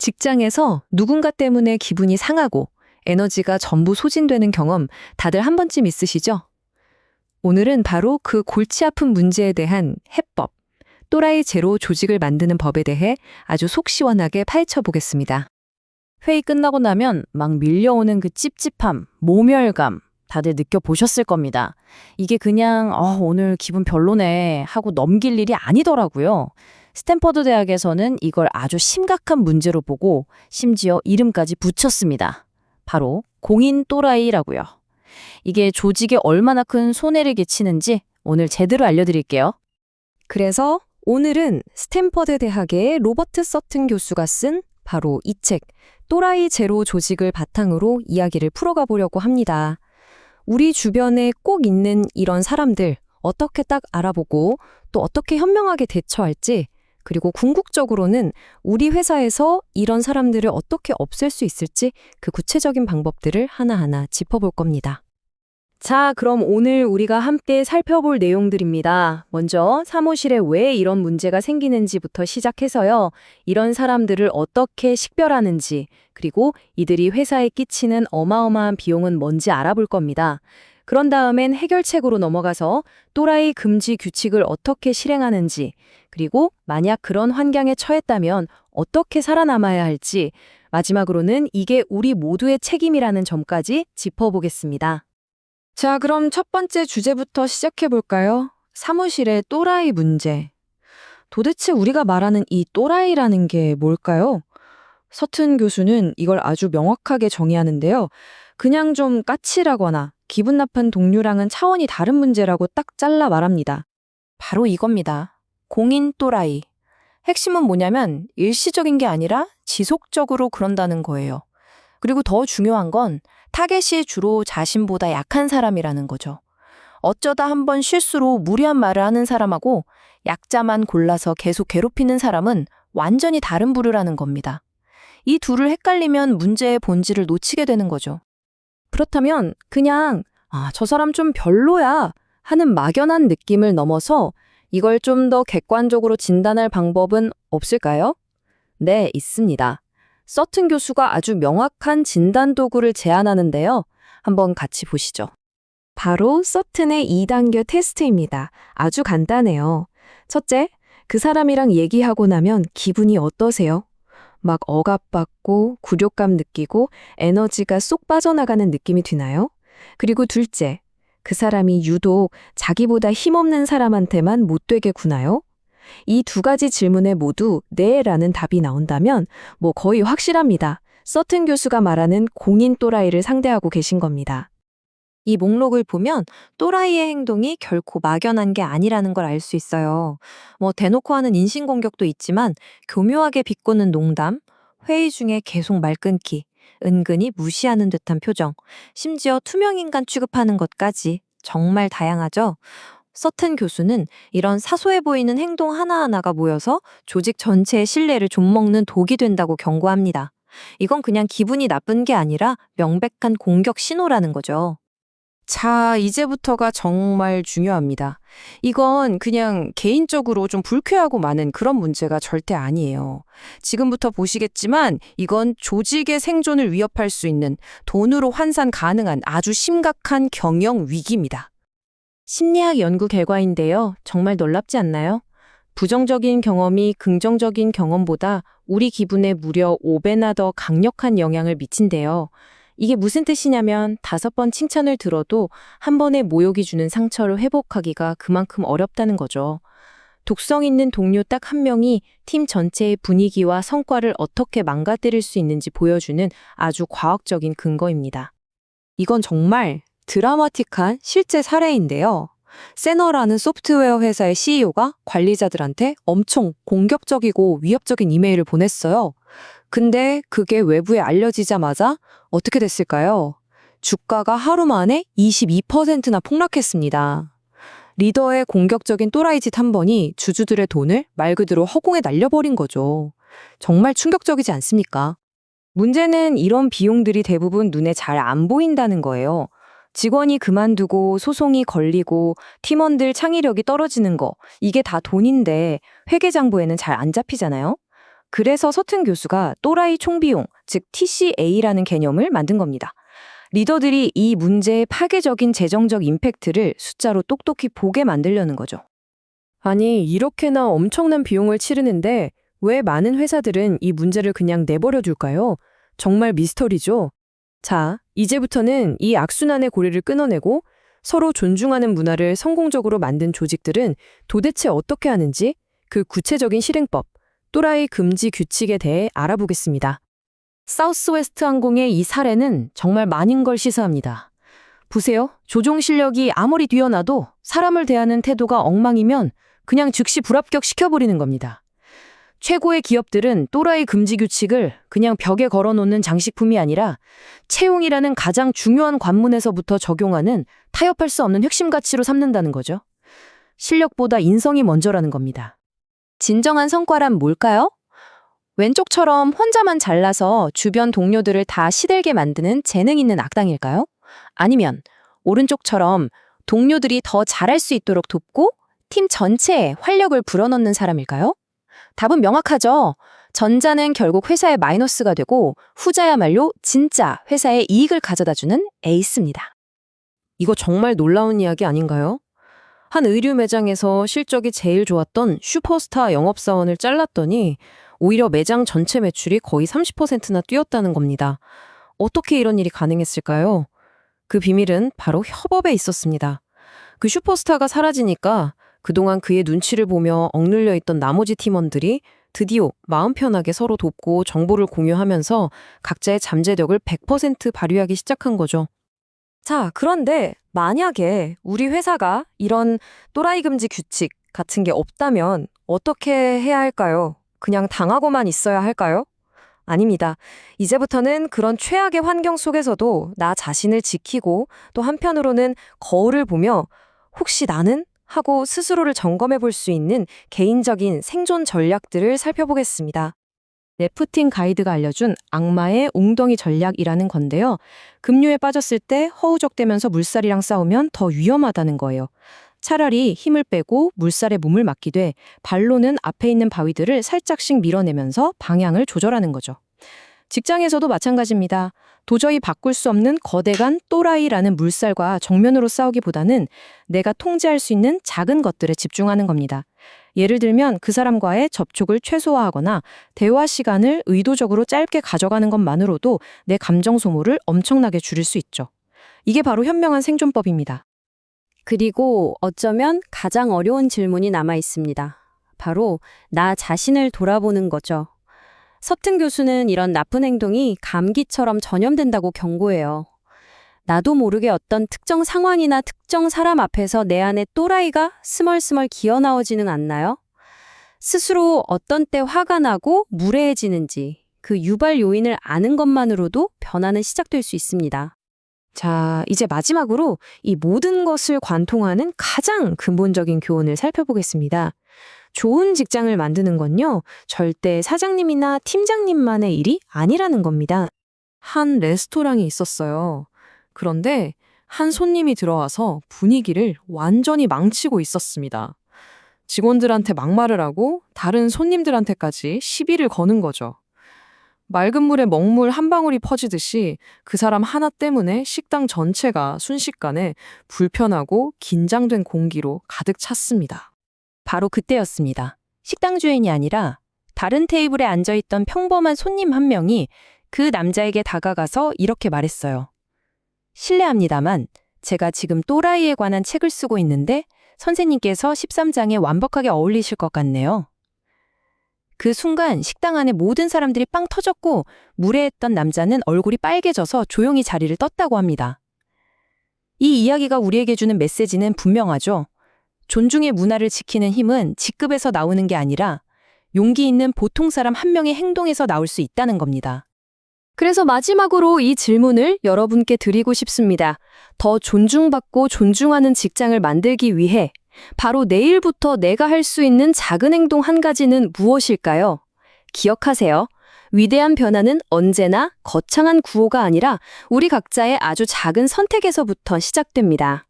직장에서 누군가 때문에 기분이 상하고 에너지가 전부 소진되는 경험 다들 한 번쯤 있으시죠? 오늘은 바로 그 골치 아픈 문제에 대한 해법, 또라이 제로 조직을 만드는 법에 대해 아주 속 시원하게 파헤쳐 보겠습니다. 회의 끝나고 나면 막 밀려오는 그 찝찝함, 모멸감 다들 느껴보셨을 겁니다. 이게 그냥 오늘 기분 별로네 하고 넘길 일이 아니더라고요. 스탠퍼드 대학에서는 이걸 아주 심각한 문제로 보고 심지어 이름까지 붙였습니다. 바로 공인 또라이라고요. 이게 조직에 얼마나 큰 손해를 끼치는지 오늘 제대로 알려드릴게요. 그래서 오늘은 스탠퍼드 대학의 로버트 서튼 교수가 쓴 바로 이 책, 또라이 제로 조직을 바탕으로 이야기를 풀어가 보려고 합니다. 우리 주변에 꼭 있는 이런 사람들 어떻게 딱 알아보고 또 어떻게 현명하게 대처할지, 그리고 궁극적으로는 우리 회사에서 이런 사람들을 어떻게 없앨 수 있을지 그 구체적인 방법들을 하나하나 짚어볼 겁니다. 자, 그럼 오늘 우리가 함께 살펴볼 내용들입니다. 먼저 사무실에 왜 이런 문제가 생기는지부터 시작해서요. 이런 사람들을 어떻게 식별하는지, 그리고 이들이 회사에 끼치는 어마어마한 비용은 뭔지 알아볼 겁니다. 그런 다음엔 해결책으로 넘어가서 또라이 금지 규칙을 어떻게 실행하는지, 그리고 만약 그런 환경에 처했다면 어떻게 살아남아야 할지, 마지막으로는 이게 우리 모두의 책임이라는 점까지 짚어보겠습니다. 자, 그럼 첫 번째 주제부터 시작해볼까요? 사무실의 또라이 문제. 도대체 우리가 말하는 이 또라이라는 게 뭘까요? 서튼 교수는 이걸 아주 명확하게 정의하는데요. 그냥 좀 까칠하거나 기분 나쁜 동료랑은 차원이 다른 문제라고 딱 잘라 말합니다. 바로 이겁니다. 공인 또라이. 핵심은 뭐냐면 일시적인 게 아니라 지속적으로 그런다는 거예요. 그리고 더 중요한 건 타겟이 주로 자신보다 약한 사람이라는 거죠. 어쩌다 한번 실수로 무리한 말을 하는 사람하고 약자만 골라서 계속 괴롭히는 사람은 완전히 다른 부류라는 겁니다. 이 둘을 헷갈리면 문제의 본질을 놓치게 되는 거죠. 그렇다면 그냥 저 사람 좀 별로야 하는 막연한 느낌을 넘어서 이걸 좀 더 객관적으로 진단할 방법은 없을까요? 네, 있습니다. 서튼 교수가 아주 명확한 진단 도구를 제안하는데요. 한번 같이 보시죠. 바로 서튼의 2단계 테스트입니다. 아주 간단해요. 첫째, 그 사람이랑 얘기하고 나면 기분이 어떠세요? 막 억압받고 굴욕감 느끼고 에너지가 쏙 빠져나가는 느낌이 드나요? 그리고 둘째, 그 사람이 유독 자기보다 힘없는 사람한테만 못되게 구나요? 이 두 가지 질문에 모두 네라는 답이 나온다면 거의 확실합니다. 서튼 교수가 말하는 공인 또라이를 상대하고 계신 겁니다. 이 목록을 보면 또라이의 행동이 결코 막연한 게 아니라는 걸 알 수 있어요. 대놓고 하는 인신공격도 있지만 교묘하게 비꼬는 농담, 회의 중에 계속 말 끊기, 은근히 무시하는 듯한 표정, 심지어 투명인간 취급하는 것까지 정말 다양하죠. 서튼 교수는 이런 사소해 보이는 행동 하나하나가 모여서 조직 전체의 신뢰를 좀먹는 독이 된다고 경고합니다. 이건 그냥 기분이 나쁜 게 아니라 명백한 공격 신호라는 거죠. 자, 이제부터가 정말 중요합니다. 이건 그냥 개인적으로 좀 불쾌하고 많은 그런 문제가 절대 아니에요. 지금부터 보시겠지만 이건 조직의 생존을 위협할 수 있는 돈으로 환산 가능한 아주 심각한 경영 위기입니다. 심리학 연구 결과인데요. 정말 놀랍지 않나요? 부정적인 경험이 긍정적인 경험보다 우리 기분에 무려 5배나 더 강력한 영향을 미친대요. 이게 무슨 뜻이냐면 5번 칭찬을 들어도 한 번의 모욕이 주는 상처를 회복하기가 그만큼 어렵다는 거죠. 독성 있는 동료 딱 한 명이 팀 전체의 분위기와 성과를 어떻게 망가뜨릴 수 있는지 보여주는 아주 과학적인 근거입니다. 이건 정말 드라마틱한 실제 사례인데요. 세너라는 소프트웨어 회사의 CEO가 관리자들한테 엄청 공격적이고 위협적인 이메일을 보냈어요. 근데 그게 외부에 알려지자마자 어떻게 됐을까요? 주가가 하루 만에 22%나 폭락했습니다. 리더의 공격적인 또라이짓 한 번이 주주들의 돈을 말 그대로 허공에 날려버린 거죠. 정말 충격적이지 않습니까? 문제는 이런 비용들이 대부분 눈에 잘 안 보인다는 거예요. 직원이 그만두고 소송이 걸리고 팀원들 창의력이 떨어지는 거, 이게 다 돈인데 회계장부에는 잘 안 잡히잖아요. 그래서 서튼 교수가 또라이 총비용, 즉 TCA라는 개념을 만든 겁니다. 리더들이 이 문제의 파괴적인 재정적 임팩트를 숫자로 똑똑히 보게 만들려는 거죠. 아니, 이렇게나 엄청난 비용을 치르는데 왜 많은 회사들은 이 문제를 그냥 내버려 둘까요? 정말 미스터리죠. 자, 이제부터는 이 악순환의 고리를 끊어내고 서로 존중하는 문화를 성공적으로 만든 조직들은 도대체 어떻게 하는지 그 구체적인 실행법, 또라이 금지 규칙에 대해 알아보겠습니다. 사우스웨스트 항공의 이 사례는 정말 많은 걸 시사합니다. 보세요. 조종 실력이 아무리 뛰어나도 사람을 대하는 태도가 엉망이면 그냥 즉시 불합격시켜버리는 겁니다. 최고의 기업들은 또라이 금지 규칙을 그냥 벽에 걸어놓는 장식품이 아니라 채용이라는 가장 중요한 관문에서부터 적용하는 타협할 수 없는 핵심 가치로 삼는다는 거죠. 실력보다 인성이 먼저라는 겁니다. 진정한 성과란 뭘까요? 왼쪽처럼 혼자만 잘나서 주변 동료들을 다 시들게 만드는 재능 있는 악당일까요? 아니면 오른쪽처럼 동료들이 더 잘할 수 있도록 돕고 팀 전체에 활력을 불어넣는 사람일까요? 답은 명확하죠. 전자는 결국 회사의 마이너스가 되고 후자야말로 진짜 회사의 이익을 가져다주는 에이스입니다. 이거 정말 놀라운 이야기 아닌가요? 한 의류 매장에서 실적이 제일 좋았던 슈퍼스타 영업사원을 잘랐더니 오히려 매장 전체 매출이 거의 30%나 뛰었다는 겁니다. 어떻게 이런 일이 가능했을까요? 그 비밀은 바로 협업에 있었습니다. 그 슈퍼스타가 사라지니까 그동안 그의 눈치를 보며 억눌려 있던 나머지 팀원들이 드디어 마음 편하게 서로 돕고 정보를 공유하면서 각자의 잠재력을 100% 발휘하기 시작한 거죠. 자, 그런데 만약에 우리 회사가 이런 또라이 금지 규칙 같은 게 없다면 어떻게 해야 할까요? 그냥 당하고만 있어야 할까요? 아닙니다. 이제부터는 그런 최악의 환경 속에서도 나 자신을 지키고 또 한편으로는 거울을 보며 혹시 나는? 하고 스스로를 점검해 볼 수 있는 개인적인 생존 전략들을 살펴보겠습니다. 래프팅 가이드가 알려준 악마의 웅덩이 전략이라는 건데요. 급류에 빠졌을 때 허우적대면서 물살이랑 싸우면 더 위험하다는 거예요. 차라리 힘을 빼고 물살에 몸을 맡기되 발로는 앞에 있는 바위들을 살짝씩 밀어내면서 방향을 조절하는 거죠. 직장에서도 마찬가지입니다. 도저히 바꿀 수 없는 거대간 또라이라는 물살과 정면으로 싸우기보다는 내가 통제할 수 있는 작은 것들에 집중하는 겁니다. 예를 들면 그 사람과의 접촉을 최소화하거나 대화 시간을 의도적으로 짧게 가져가는 것만으로도 내 감정 소모를 엄청나게 줄일 수 있죠. 이게 바로 현명한 생존법입니다. 그리고 어쩌면 가장 어려운 질문이 남아 있습니다. 바로 나 자신을 돌아보는 거죠. 서튼 교수는 이런 나쁜 행동이 감기처럼 전염된다고 경고해요. 나도 모르게 어떤 특정 상황이나 특정 사람 앞에서 내 안에 또라이가 스멀스멀 기어나오지는 않나요? 스스로 어떤 때 화가 나고 무례해지는지 그 유발 요인을 아는 것만으로도 변화는 시작될 수 있습니다. 자, 이제 마지막으로 이 모든 것을 관통하는 가장 근본적인 교훈을 살펴보겠습니다. 좋은 직장을 만드는 건요, 절대 사장님이나 팀장님만의 일이 아니라는 겁니다. 한 레스토랑이 있었어요. 그런데 한 손님이 들어와서 분위기를 완전히 망치고 있었습니다. 직원들한테 막말을 하고 다른 손님들한테까지 시비를 거는 거죠. 맑은 물에 먹물 한 방울이 퍼지듯이 그 사람 하나 때문에 식당 전체가 순식간에 불편하고 긴장된 공기로 가득 찼습니다. 바로 그때였습니다. 식당 주인이 아니라 다른 테이블에 앉아있던 평범한 손님 한 명이 그 남자에게 다가가서 이렇게 말했어요. 실례합니다만 제가 지금 또라이에 관한 책을 쓰고 있는데 선생님께서 13장에 완벽하게 어울리실 것 같네요. 그 순간 식당 안에 모든 사람들이 빵 터졌고 무례했던 남자는 얼굴이 빨개져서 조용히 자리를 떴다고 합니다. 이 이야기가 우리에게 주는 메시지는 분명하죠. 존중의 문화를 지키는 힘은 직급에서 나오는 게 아니라 용기 있는 보통 사람 한 명의 행동에서 나올 수 있다는 겁니다. 그래서 마지막으로 이 질문을 여러분께 드리고 싶습니다. 더 존중받고 존중하는 직장을 만들기 위해 바로 내일부터 내가 할 수 있는 작은 행동 한 가지는 무엇일까요? 기억하세요. 위대한 변화는 언제나 거창한 구호가 아니라 우리 각자의 아주 작은 선택에서부터 시작됩니다.